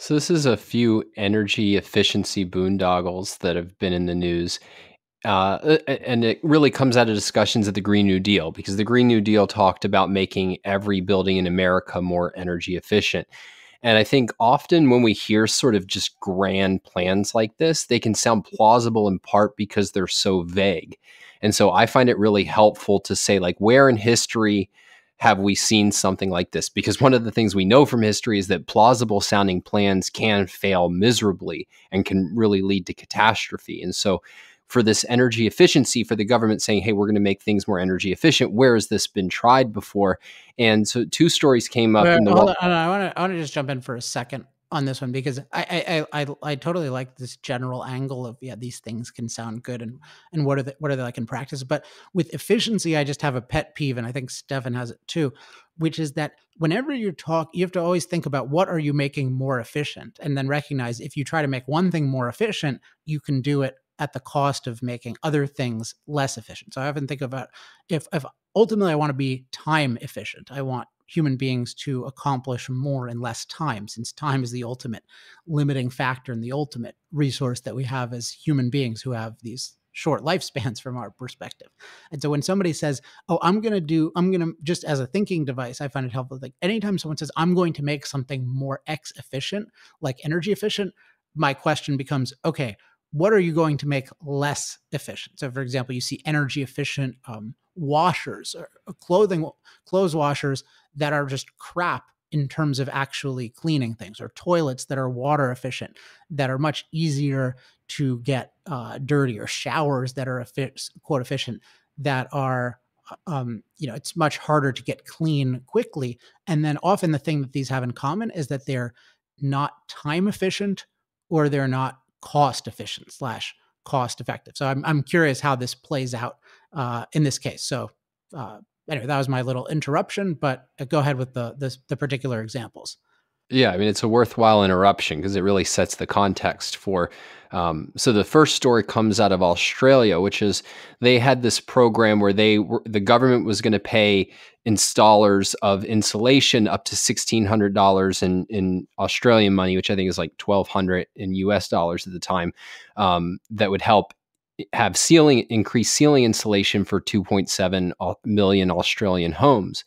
So this is a few energy efficiency boondoggles that have been in the news. And it really comes out of discussions of the Green New Deal, because the Green New Deal talked about making every building in America more energy efficient. And I think often when we hear sort of just grand plans like this, they can sound plausible in part because they're so vague. And so I find it really helpful to say, like, where in history have we seen something like this? Because one of the things we know from history is that plausible sounding plans can fail miserably and can really lead to catastrophe. And so for this energy efficiency, for the government saying, hey, we're going to make things more energy efficient, where has this been tried before? And so two stories came up Wait, in the hold Wall. on. I want to just jump in for a second on this one because I totally like this general angle of, yeah, these things can sound good, and what are they like in practice. But with efficiency, I just have a pet peeve, and I think Stefan has it too, which is that whenever you talk, you have to always think about what are you making more efficient, and then recognize if you try to make one thing more efficient, you can do it at the cost of making other things less efficient. So I often think about if ultimately I want to be time efficient, I want human beings to accomplish more in less time, since time is the ultimate limiting factor and the ultimate resource that we have as human beings who have these short lifespans from our perspective. And so when somebody says, oh, I'm going to just as a thinking device, I find it helpful. Like anytime someone says, I'm going to make something more X efficient, like energy efficient, my question becomes, okay, what are you going to make less efficient? So for example, you see energy efficient washers or clothes washers that are just crap in terms of actually cleaning things, or toilets that are water efficient, that are much easier to get dirty, or showers that are quote efficient, that are it's much harder to get clean quickly. And then often the thing that these have in common is that they're not time efficient, or they're not cost efficient slash cost effective. So I'm curious how this plays out in this case. So anyway, that was my little interruption, but go ahead with the particular examples. Yeah, I mean, it's a worthwhile interruption because it really sets the context for. So the first story comes out of Australia, which is they had this program where the government was going to pay installers of insulation up to $1,600 in Australian money, which I think is like 1,200 in US dollars at the time. That would help have increase ceiling insulation for 2.7 million Australian homes.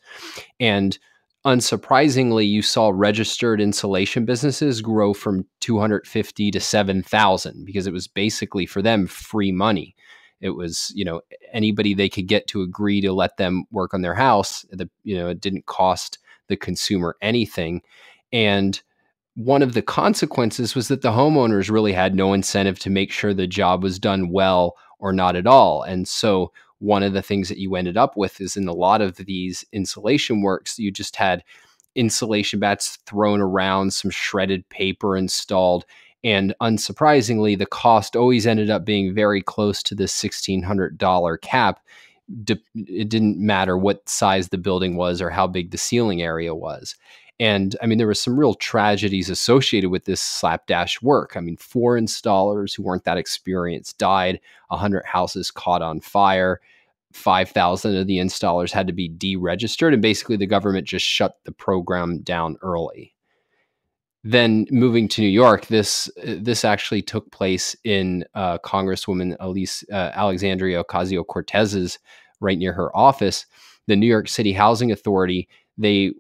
And unsurprisingly, you saw registered insulation businesses grow from 250 to 7,000 because it was basically for them free money. It was, anybody they could get to agree to let them work on their house. It didn't cost the consumer anything. And one of the consequences was that the homeowners really had no incentive to make sure the job was done well or not at all. And so one of the things that you ended up with is in a lot of these insulation works, you just had insulation bats thrown around, some shredded paper installed. And unsurprisingly, the cost always ended up being very close to the $1,600 cap. It didn't matter what size the building was or how big the ceiling area was. And I mean, there were some real tragedies associated with this slapdash work. I mean, 4 installers who weren't that experienced died, 100 houses caught on fire, 5,000 of the installers had to be deregistered, and basically the government just shut the program down early. Then moving to New York, this actually took place in Congresswoman Alexandria Ocasio-Cortez's, right near her office. The New York City Housing Authority, they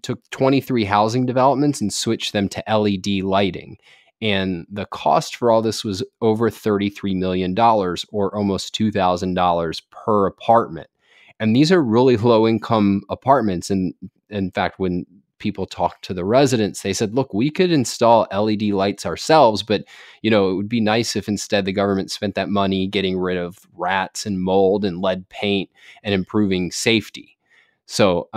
took 23 housing developments and switched them to LED lighting. And the cost for all this was over $33 million, or almost $2,000 per apartment. And these are really low income apartments. And in fact, when people talked to the residents, they said, look, we could install LED lights ourselves, but it would be nice if instead the government spent that money getting rid of rats and mold and lead paint and improving safety. So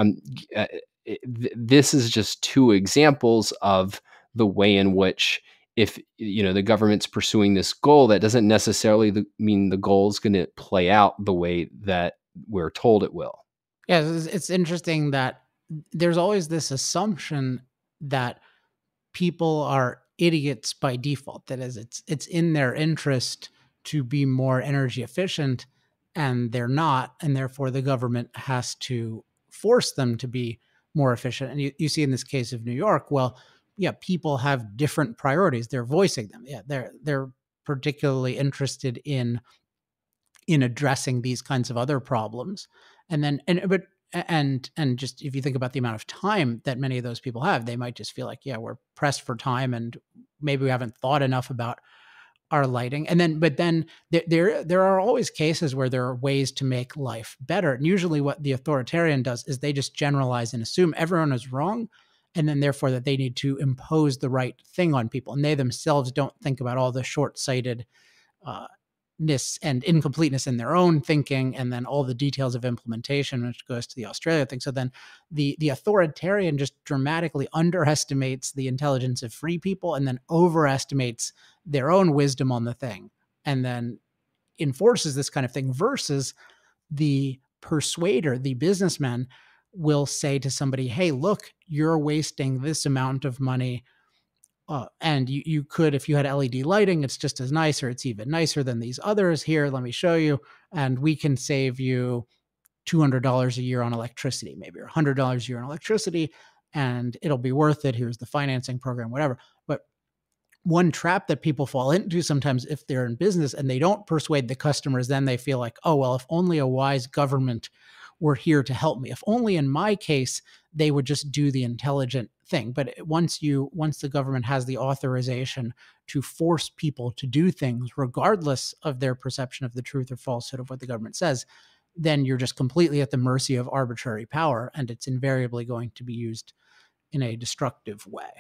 this is just two examples of the way in which, if the government's pursuing this goal, that doesn't necessarily mean the goal is going to play out the way that we're told it will. Yeah, it's interesting that there's always this assumption that people are idiots by default. That is, it's in their interest to be more energy efficient, and they're not, and therefore the government has to force them to be more efficient. And you see in this case of New York, well, yeah, people have different priorities. They're voicing them. Yeah, they're particularly interested in addressing these kinds of other problems. And then and just if you think about the amount of time that many of those people have, they might just feel like, yeah, we're pressed for time and maybe we haven't thought enough about our lighting. And then but then there are always cases where there are ways to make life better. And usually what the authoritarian does is they just generalize and assume everyone is wrong, and then therefore that they need to impose the right thing on people. And they themselves don't think about all the short-sighted uh, ness and incompleteness in their own thinking, and then all the details of implementation, which goes to the Australia thing. So then the authoritarian just dramatically underestimates the intelligence of free people and then overestimates their own wisdom on the thing, and then enforces this kind of thing, versus the persuader, the businessman, will say to somebody, hey, look, you're wasting this amount of money, and you could, if you had LED lighting, it's just as nice, or it's even nicer than these others. Here, let me show you, and we can save you $200 a year on electricity, maybe, or $100 a year on electricity, and it'll be worth it. Here's the financing program, whatever. But one trap that people fall into sometimes if they're in business and they don't persuade the customers, then they feel like, oh, well, if only a wise government were here to help me. If only in my case, they would just do the intelligent thing. But once the government has the authorization to force people to do things, regardless of their perception of the truth or falsehood of what the government says, then you're just completely at the mercy of arbitrary power, and it's invariably going to be used in a destructive way.